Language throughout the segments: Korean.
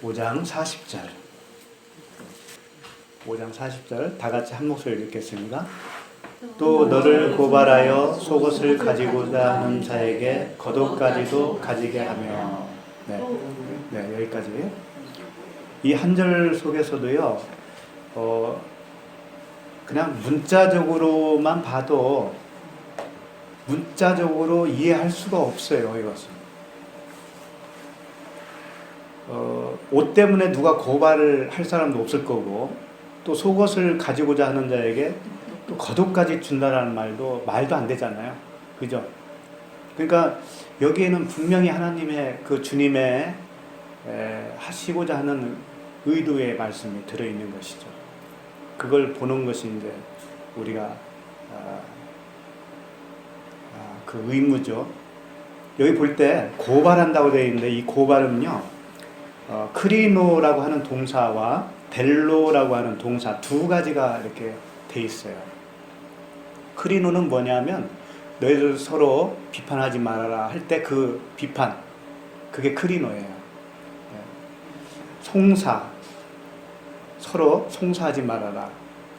5장 40절. 5장 40절 다 같이 한 목소리 읽겠습니다. 또 너를 고발하여 속옷을 가지고자 하는 자에게 겉옷까지도 가지게 하며. 네, 여기까지. 이 한 절 속에서도요, 그냥 문자적으로만 봐도 문자적으로 이해할 수가 없어요, 이것은. 옷 때문에 누가 고발을 할 사람도 없을 거고, 또 속옷을 가지고자 하는 자에게 또 겉옷까지 준다라는 말도 안 되잖아요. 그죠? 그러니까 여기에는 분명히 하나님의 그 주님의 하시고자 하는 의도의 말씀이 들어있는 것이죠. 그걸 보는 것이 이제 우리가 그 의무죠. 여기 볼 때 고발한다고 되어 있는데 이 고발은요, 크리노라고 하는 동사와 델로라고 하는 동사 두 가지가 이렇게 돼 있어요. 크리노는 뭐냐면 너희들 서로 비판하지 말아라 할 때 그 비판, 그게 크리노예요. 송사, 서로 송사하지 말아라.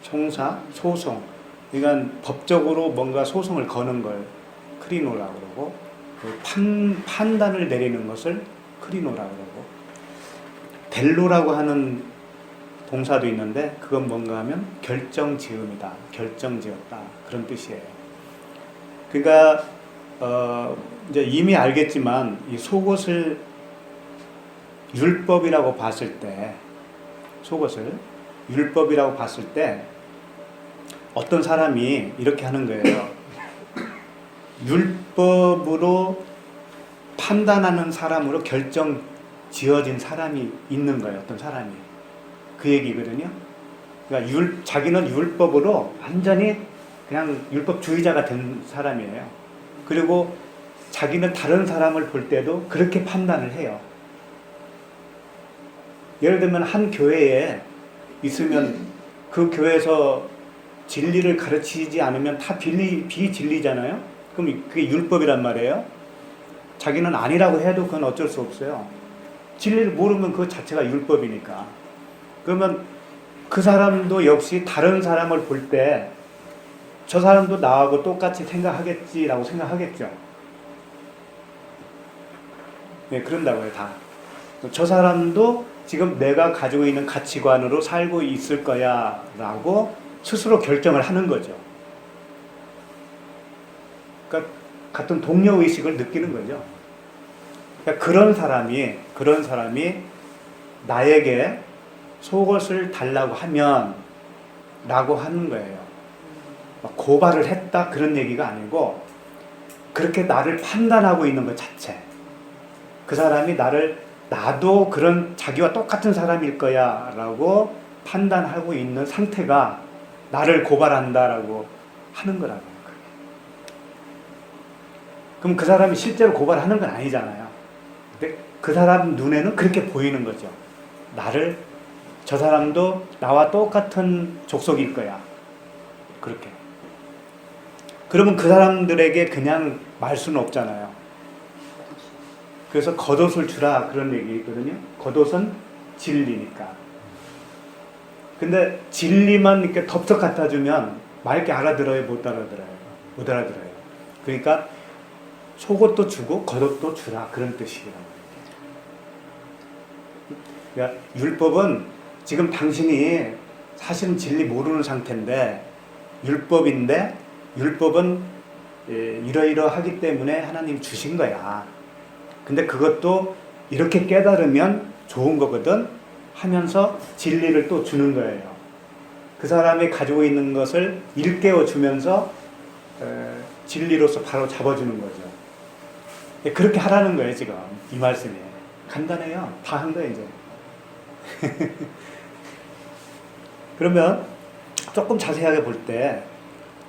송사, 소송. 그러니까 법적으로 뭔가 소송을 거는 걸 크리노라고 그러고, 그 판단을 내리는 것을 크리노라고 그러고, 델로라고 하는 동사도 있는데 그건 뭔가 하면 결정지음이다, 결정지었다, 그런 뜻이에요. 그러니까 이제 이미 알겠지만 이 속옷을 율법이라고 봤을 때, 속옷을 율법이라고 봤을 때 어떤 사람이 이렇게 하는 거예요. 율법으로 판단하는 사람으로 결정 지어진 사람이 있는 거예요. 어떤 사람이. 그 얘기거든요. 그러니까 자기는 율법으로 완전히 그냥 율법주의자가 된 사람이에요. 그리고 자기는 다른 사람을 볼 때도 그렇게 판단을 해요. 예를 들면 한 교회에 있으면 그 교회에서 진리를 가르치지 않으면 다 비진리잖아요. 그럼 그게 율법이란 말이에요. 자기는 아니라고 해도 그건 어쩔 수 없어요. 진리를 모르면 그 자체가 율법이니까. 그러면 그 사람도 역시 다른 사람을 볼 때 저 사람도 나하고 똑같이 생각하겠지라고 생각하겠죠. 네, 그런다고요, 다. 저 사람도 지금 내가 가지고 있는 가치관으로 살고 있을 거야 라고 스스로 결정을 하는 거죠. 그러니까 같은 동료의식을 느끼는 거죠. 그러니까 그런 사람이 나에게 속옷을 달라고 하면 라고 하는 거예요. 고발을 했다 그런 얘기가 아니고 그렇게 나를 판단하고 있는 것 자체. 그 사람이 나도 그런 자기와 똑같은 사람일 거야 라고 판단하고 있는 상태가 나를 고발한다라고 하는 거라고요. 그럼 그 사람이 실제로 고발하는 건 아니잖아요. 근데 그 사람 눈에는 그렇게 보이는 거죠. 저 사람도 나와 똑같은 족속일 거야. 그렇게. 그러면 그 사람들에게 그냥 말 수는 없잖아요. 그래서 겉옷을 주라 그런 얘기 있거든요. 겉옷은 진리니까. 근데 진리만 이렇게 덥석 갖다 주면 맑게 알아들어요, 못 알아들어요? 못 알아들어요. 그러니까 속옷도 주고 겉옷도 주라 그런 뜻이라고. 그러니까 율법은 지금 당신이 사실은 진리 모르는 상태인데 율법은 이러이러하기 때문에 하나님 주신 거야. 근데 그것도 이렇게 깨달으면 좋은 거거든 하면서 진리를 또 주는 거예요. 그 사람이 가지고 있는 것을 일깨워 주면서 진리로서 바로 잡아주는 거죠. 그렇게 하라는 거예요, 지금 이 말씀이. 간단해요. 다 한 거예요, 이제. 그러면 조금 자세하게 볼 때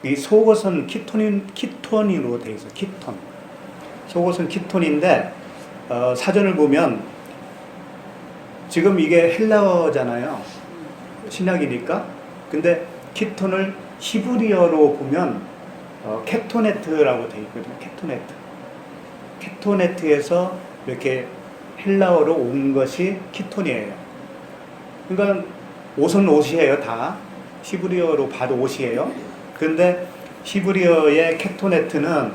이 속옷은 키톤으로 되어 있어요. 키톤. 속옷은 키톤인데 사전을 보면 지금 이게 헬라어잖아요. 신약이니까. 근데 키톤을 히브리어로 보면 케토네트라고 되어 있거든요. 케토네트에서 이렇게 헬라어로 온 것이 키톤이에요. 그러니까 옷은 옷이에요, 다. 히브리어로 봐도 옷이에요. 그런데 히브리어의 케토네트는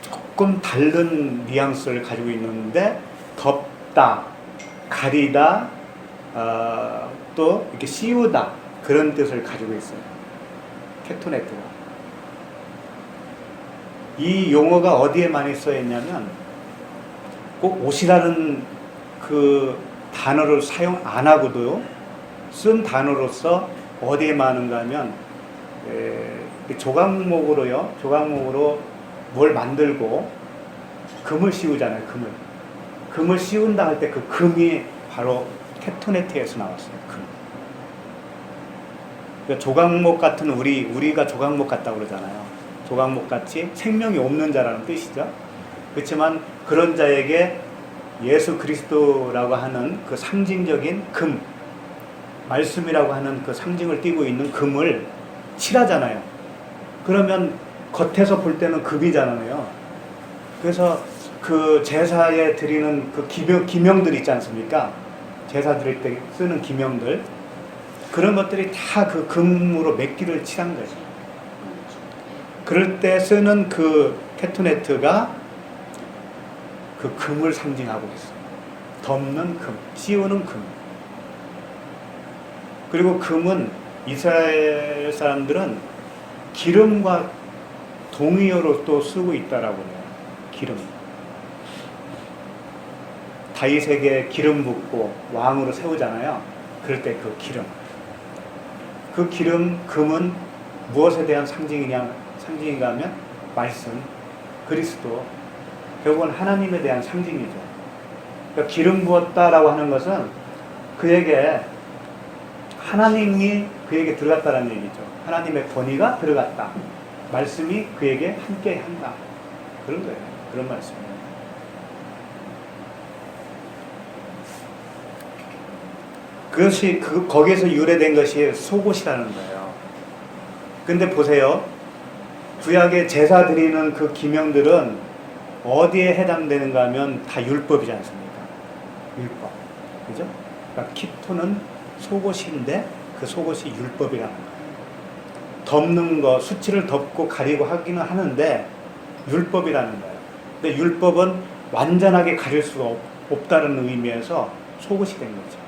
조금 다른 뉘앙스를 가지고 있는데 덮다, 가리다, 또 이렇게 씌우다 그런 뜻을 가지고 있어요. 케토네트가. 이 용어가 어디에 많이 써있냐면 꼭 옷이라는 그 단어를 사용 안 하고도 쓴 단어로서 어디에 많은가 하면 조각목으로 뭘 만들고 금을 씌우잖아요. 금을 씌운다 할 때 그 금이 바로 케토네트에서 나왔어요. 금. 그러니까 조각목 같은 우리가 조각목 같다고 그러잖아요. 조각목 같이 생명이 없는 자라는 뜻이죠. 그렇지만 그런 자에게 예수 그리스도라고 하는 그 상징적인 금, 말씀이라고 하는 그 상징을 띠고 있는 금을 칠하잖아요. 그러면 겉에서 볼 때는 금이잖아요. 그래서 그 제사에 드리는 그 기명들 있지 않습니까? 제사 드릴 때 쓰는 기명들, 그런 것들이 다 그 금으로 맥기를 칠한 거죠. 그럴 때 쓰는 그 케토네트가 그 금을 상징하고 있어요. 덮는 금, 씌우는 금. 그리고 금은 이스라엘 사람들은 기름과 동의어로 또 쓰고 있다라고 해요. 기름. 다윗에게 기름 붓고 왕으로 세우잖아요. 그럴 때 그 기름. 그 기름, 금은 무엇에 대한 상징인가 하면 말씀, 그리스도, 결국은 하나님에 대한 상징이죠. 그러니까 기름 부었다라고 하는 것은 그에게 하나님이 그에게 들어갔다는 얘기죠. 하나님의 권위가 들어갔다. 말씀이 그에게 함께 한다. 그런 거예요. 그런 말씀이에요. 그것이 거기에서 유래된 것이 속옷이라는 거예요. 근데 보세요. 구약에 제사 드리는 그 기명들은 어디에 해당되는가 하면 다 율법이지 않습니까? 율법. 그죠? 그러니까 키토는 속옷인데 그 속옷이 율법이라는 거예요. 덮는 거, 수치를 덮고 가리고 하기는 하는데 율법이라는 거예요. 근데 율법은 완전하게 가릴 수가 없다는 의미에서 속옷이 된 거죠.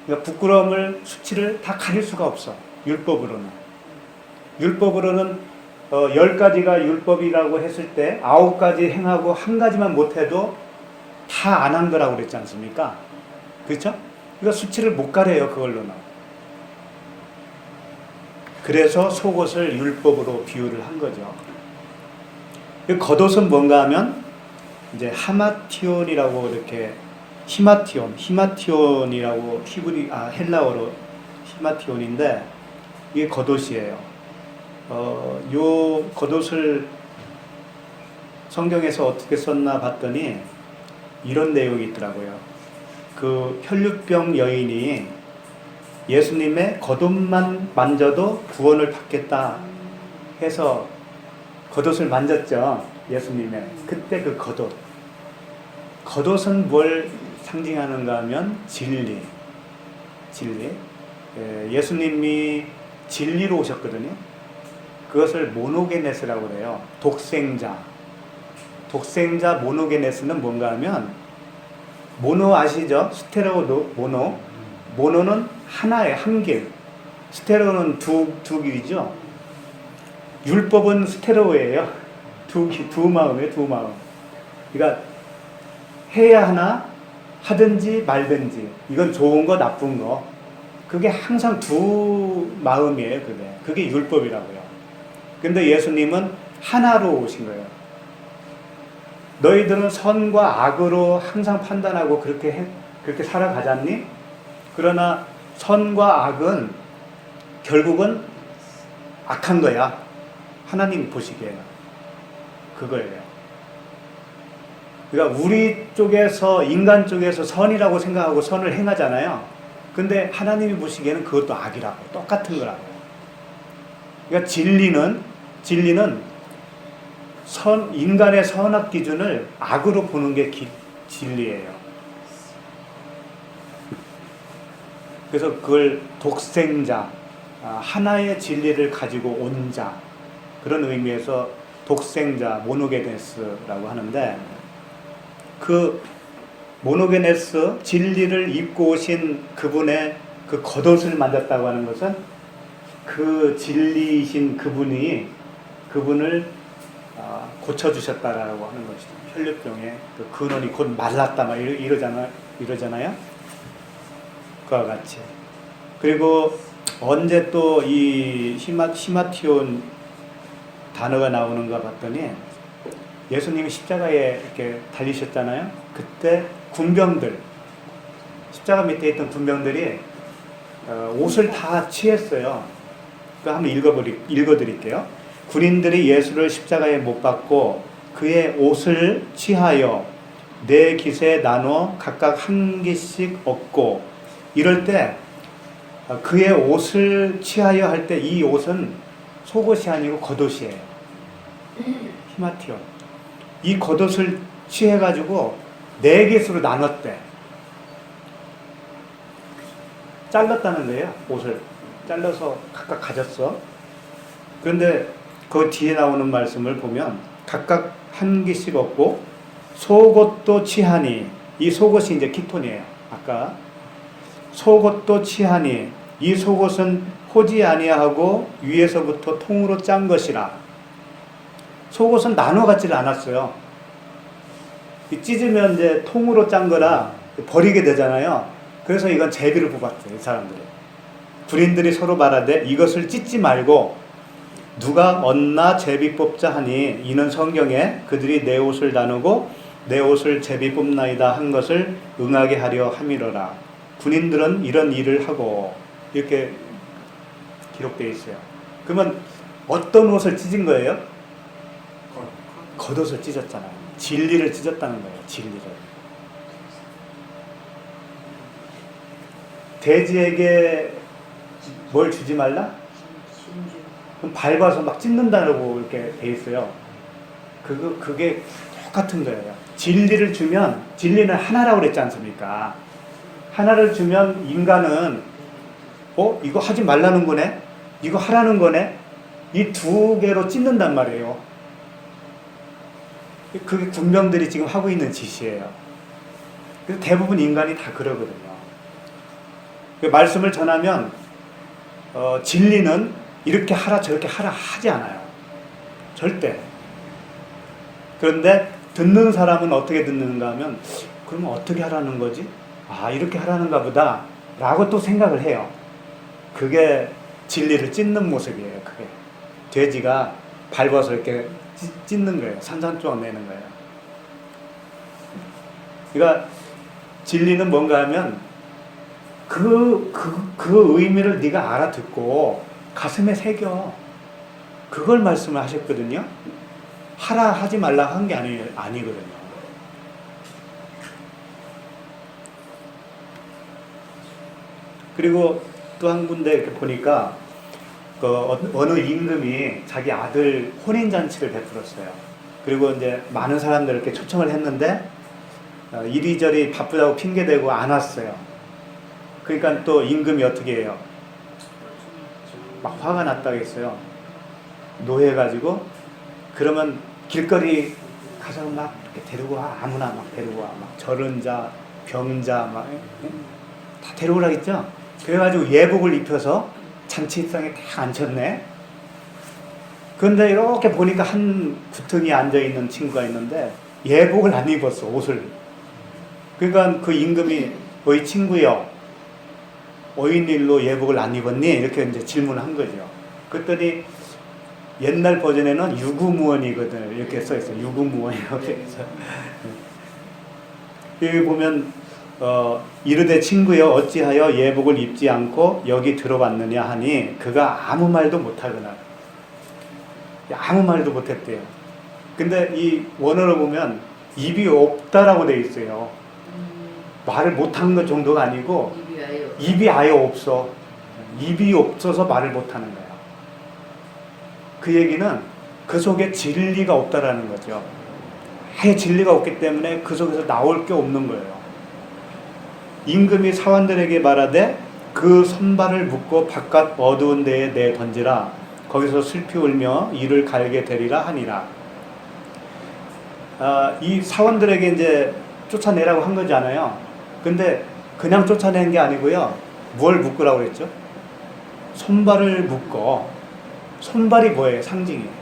그러니까 부끄러움을, 수치를 다 가릴 수가 없어. 율법으로는 10가지가 율법이라고 했을 때 9가지 행하고 1가지만 못해도 다 안 한 거라고 그랬지 않습니까? 그렇죠? 그러니까 수치를 못 가려요, 그걸로는. 그래서 속옷을 율법으로 비유를 한 거죠. 겉옷은 뭔가 하면 이제 하마티온이라고 이렇게 히마티온이라고 헬라어로 히마티온인데 이게 겉옷이에요. 요 겉옷을 성경에서 어떻게 썼나 봤더니 이런 내용이 있더라고요. 그 혈류병 여인이 예수님의 겉옷만 만져도 구원을 받겠다 해서 겉옷을 만졌죠. 예수님의. 그때 그 겉옷은 뭘 상징하는가 하면 진리. 예수님이 진리로 오셨거든요. 그것을 모노게네스라고 해요. 독생자 모노게네스는 뭔가 하면, 모노 아시죠? 스테레오 모노는 하나의 한 길, 스테레오는 두 길이죠. 율법은 스테레오예요. 두 마음이에요. 두 마음. 그러니까 해야 하나, 하든지 말든지, 이건 좋은 거 나쁜 거, 그게 항상 두 마음이에요. 그게 율법이라고요. 근데 예수님은 하나로 오신 거예요. 너희들은 선과 악으로 항상 판단하고 그렇게 살아가잖니? 그러나 선과 악은 결국은 악한 거야. 하나님 보시기에는. 그거예요. 그러니까 우리 쪽에서, 인간 쪽에서 선이라고 생각하고 선을 행하잖아요. 근데 하나님이 보시기에는 그것도 악이라고, 똑같은 거라고. 그러니까 진리는 인간의 선악 기준을 악으로 보는 게 진리예요. 그래서 그걸 독생자, 하나의 진리를 가지고 온 자, 그런 의미에서 독생자 모노게네스라고 하는데, 그 모노게네스, 진리를 입고 오신 그분의 그 겉옷을 만졌다고 하는 것은 그 진리이신 그분을 고쳐주셨다라고 하는 것이죠. 혈류병의 그 근원이 곧 말랐다 막 이러잖아요. 그와 같이. 그리고 언제 또 이 히마티온 단어가 나오는가 봤더니, 예수님이 십자가에 이렇게 달리셨잖아요. 그때 군병들, 십자가 밑에 있던 군병들이 옷을 다 취했어요. 그 한번 읽어드릴게요. 군인들이 예수를 십자가에 못 박고 그의 옷을 취하여 네 깃에 나눠 각각 한 깃씩 얻고, 이럴 때 그의 옷을 취하여 할 때 이 옷은 속옷이 아니고 겉옷이에요. 히마티온. 이 겉옷을 취해가지고 네 깃으로 나눴대. 잘랐다는 거예요. 옷을 잘라서 각각 가졌어. 그런데 그 뒤에 나오는 말씀을 보면 각각 한 깃씩 얻고 속옷도 취하니, 이 속옷이 이제 키톤이에요. 아까 속옷도 취하니 이 속옷은 호지 아니하고 위에서부터 통으로 짠 것이라. 속옷은 나눠 갖지를 않았어요. 찢으면 이제 통으로 짠 거라 버리게 되잖아요. 그래서 이건 제비를 뽑았어요, 이 사람들이. 군인들이 서로 말하되 이것을 찢지 말고 누가 얻나 제비 뽑자 하니, 이는 성경에 그들이 내 옷을 나누고 내 옷을 제비 뽑나이다 한 것을 응하게 하려 함이로라. 군인들은 이런 일을 하고, 이렇게 기록되어 있어요. 그러면 어떤 옷을 찢은 거예요? 겉옷을 찢었잖아요. 진리를 찢었다는 거예요. 진리를. 돼지에게 뭘 주지 말라? 그럼 밟아서 막 찢는다고 이렇게 돼 있어요. 그게 똑같은 거예요. 진리를 주면, 진리는 하나라고 그랬지 않습니까? 하나를 주면 인간은 이거 하지 말라는 거네? 이거 하라는 거네? 이 두 개로 찢는단 말이에요. 그게 군병들이 지금 하고 있는 짓이에요. 그래서 대부분 인간이 다 그러거든요. 말씀을 전하면 진리는 이렇게 하라 저렇게 하라 하지 않아요. 절대. 그런데 듣는 사람은 어떻게 듣는가 하면, 그러면 어떻게 하라는 거지? 이렇게 하라는가 보다 라고 또 생각을 해요. 그게 진리를 찢는 모습이에요. 그게 돼지가 밟아서 이렇게 찢는 거예요. 산산조각 내는 거예요. 그러니까 진리는 뭔가 하면 그 의미를 네가 알아듣고 가슴에 새겨. 그걸 말씀을 하셨거든요. 하라 하지 말라 한 게 아니거든요. 그리고 또 한 군데 이렇게 보니까 어느 임금이 자기 아들 혼인잔치를 베풀었어요. 그리고 이제 많은 사람들 이렇게 초청을 했는데 이리저리 바쁘다고 핑계대고 안 왔어요. 그러니까 또 임금이 어떻게 해요? 막 화가 났다고 했어요. 노해가지고, 그러면 길거리 가서 막 이렇게 데리고 와. 아무나 막 데리고 와. 막 저런 자, 병자 막 다 데려오라 했죠. 그래가지고 예복을 입혀서 잔치상에 딱 앉혔네. 그런데 이렇게 보니까 한 구덩이에 앉아있는 친구가 있는데 예복을 안 입었어, 옷을. 그러니까 그 임금이 어이 친구여, 어인일로 예복을 안 입었니? 이렇게 이제 질문한 거죠. 그랬더니 옛날 버전에는 유구무원이거든 이렇게 써있어요. 유구무원이라고 써있어요. 여기 보면 이르되 친구여 어찌하여 예복을 입지 않고 여기 들어왔느냐 하니, 그가 아무 말도 못하거나, 아무 말도 못했대요. 근데 이 원어로 보면 입이 없다라고 돼 있어요. 말을 못한 것 정도가 아니고 입이 아예 없어. 입이 없어서 말을 못하는 거야. 그 얘기는 그 속에 진리가 없다라는 거죠. 아예 진리가 없기 때문에 그 속에서 나올 게 없는 거예요. 임금이 사원들에게 말하되 그 손발을 묶고 바깥 어두운 데에 내 던지라. 거기서 슬피 울며 이를 갈게 되리라 하니라. 이 사원들에게 이제 쫓아내라고 한 거잖아요. 근데 그냥 쫓아낸 게 아니고요. 뭘 묶으라고 그랬죠? 손발을 묶어. 손발이 뭐예요? 상징이에요.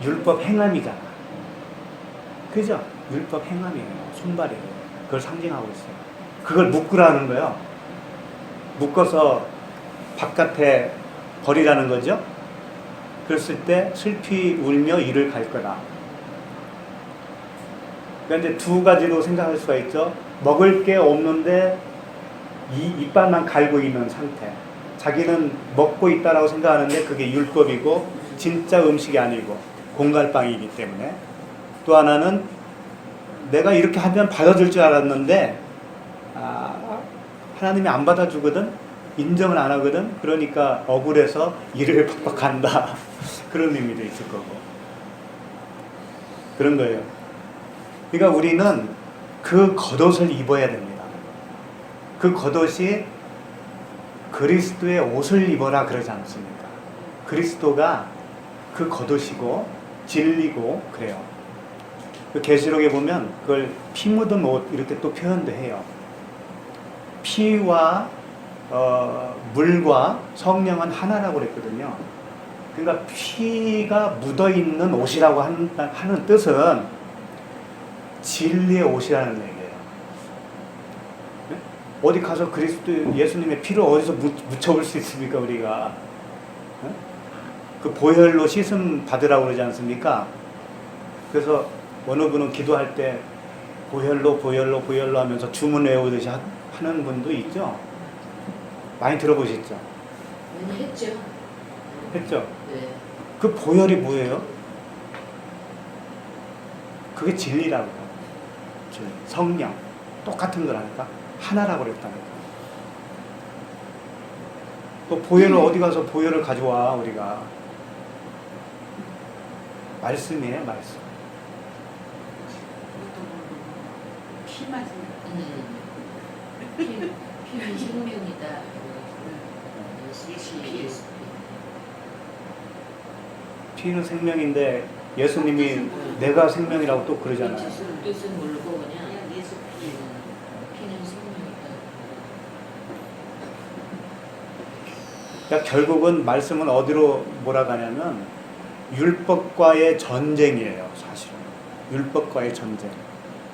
율법 행함이잖아. 그죠? 율법 행함이에요. 손발이에요. 그걸 상징하고 있어요. 그걸 묶으라는 거예요. 묶어서 바깥에 버리라는 거죠. 그랬을 때 슬피 울며 이를 갈 거다. 그러니까 이제 두 가지로 생각할 수가 있죠. 먹을 게 없는데 이빨만 갈고 있는 상태. 자기는 먹고 있다라고 생각하는데 그게 율법이고 진짜 음식이 아니고 공갈빵이기 때문에. 또 하나는 내가 이렇게 하면 받아줄 줄 알았는데 하나님이 안 받아주거든. 인정을 안 하거든. 그러니까 억울해서 이를 팍팍 간다. 그런 의미도 있을 거고. 그런 거예요. 그러니까 우리는 그 겉옷을 입어야 됩니다. 그 겉옷이 그리스도의 옷을 입어라 그러지 않습니까? 그리스도가 그 겉옷이고 진리고 그래요. 그 계시록에 보면 그걸 피 묻은 옷 이렇게 또 표현도 해요. 피와 물과 성령은 하나라고 그랬거든요. 그러니까 피가 묻어있는 옷이라고 하는 뜻은 진리의 옷이라는 얘기예요. 네? 어디 가서 그리스도 예수님의 피를 어디서 묻혀볼 수 있습니까 우리가? 네? 그 보혈로 씻음 받으라고 그러지 않습니까? 그래서 어느 분은 기도할 때 보혈로 하면서 주문 외우듯이 하는 분도 있죠. 많이 들어보셨죠? 많이 했죠. 했죠? 네. 그 보혈이 뭐예요? 그게 진리라고요. 진리. 성령. 똑같은 거라니까. 하나라고 그랬다니까. 또 보혈을 어디 가서 보혈을 가져와 우리가. 말씀이에요, 말씀. 피 맞은 피는 생명이다. 피는 생명인데 예수님이 내가 생명이라고 또 그러잖아요. 뜻은 모르고 그냥 예수 피는 생명이다. 그러니까 결국은 말씀은 어디로 몰아가냐면 율법과의 전쟁이에요, 사실은. 율법과의 전쟁.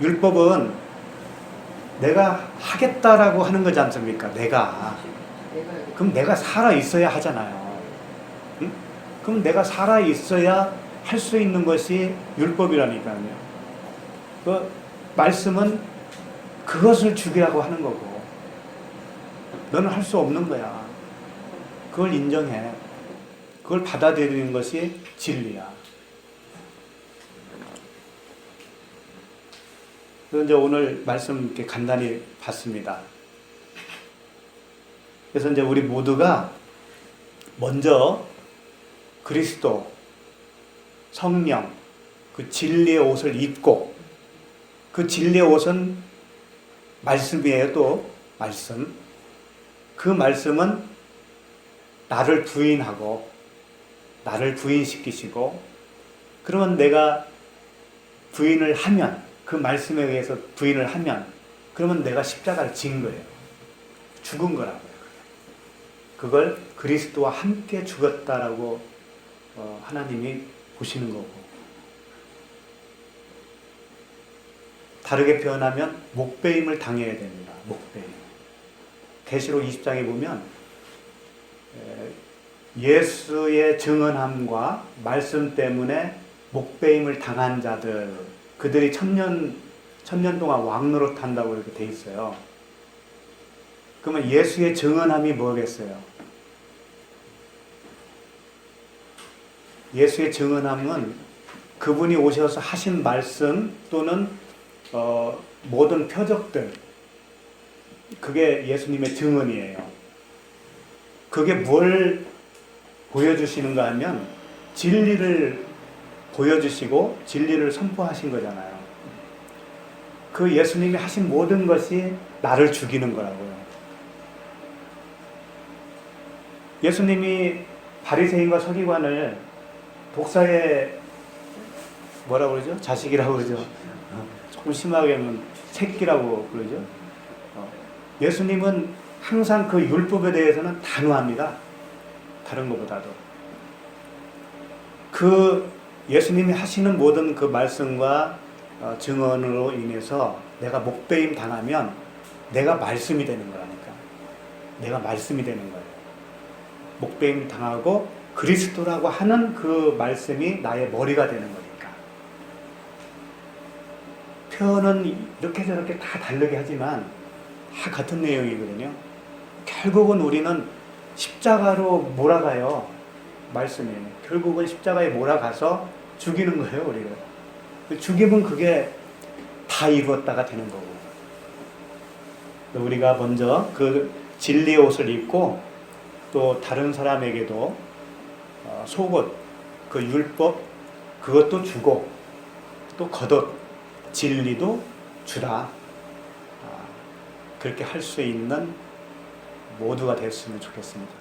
율법은 내가 하겠다라고 하는 거지 않습니까? 그럼 내가 살아 있어야 하잖아요. 응? 그럼 내가 살아 있어야 할 수 있는 것이 율법이라니까요. 그 말씀은 그것을 죽이라고 하는 거고, 너는 할 수 없는 거야. 그걸 인정해. 그걸 받아들이는 것이 진리야. 그래서 이제 오늘 말씀 이렇게 간단히 봤습니다. 그래서 이제 우리 모두가 먼저 그리스도, 성령, 그 진리의 옷을 입고, 그 진리의 옷은 말씀이에요. 또 말씀. 그 말씀은 나를 부인하고 나를 부인시키시고, 그러면 내가 부인을 하면, 그 말씀에 의해서 부인을 하면, 그러면 내가 십자가를 진 거예요. 죽은 거라고요. 그걸 그리스도와 함께 죽었다라고 하나님이 보시는 거고, 다르게 표현하면 목배임을 당해야 됩니다. 목배임. 계시록 20장에 보면 예수의 증언함과 말씀 때문에 목배임을 당한 자들, 그들이 천년 동안 왕노릇 한다고 이렇게 돼 있어요. 그러면 예수의 증언함이 뭐겠어요? 예수의 증언함은 그분이 오셔서 하신 말씀 또는 모든 표적들, 그게 예수님의 증언이에요. 그게 뭘 보여주시는가 하면 진리를 보여주시고 진리를 선포하신 거잖아요. 그 예수님이 하신 모든 것이 나를 죽이는 거라고요. 예수님이 바리새인과 서기관을 독사의 뭐라고 그러죠? 자식이라고 그러죠. 조금 심하게 하면 새끼라고 그러죠. 예수님은 항상 그 율법에 대해서는 단호합니다. 다른 것보다도. 그 예수님이 하시는 모든 그 말씀과 증언으로 인해서 내가 목배임 당하면 내가 말씀이 되는 거라니까. 내가 말씀이 되는 거예요. 목배임 당하고 그리스도라고 하는 그 말씀이 나의 머리가 되는 거니까. 표현은 이렇게 저렇게 다 다르게 하지만 다 같은 내용이거든요. 결국은 우리는 십자가로 몰아가요. 말씀이. 결국은 십자가에 몰아가서 죽이는 거예요, 우리가. 죽이면 그게 다 이루었다가 되는 거고. 우리가 먼저 그 진리의 옷을 입고 또 다른 사람에게도 속옷, 그 율법, 그것도 주고 또 겉옷, 진리도 주라. 그렇게 할 수 있는 모두가 됐으면 좋겠습니다.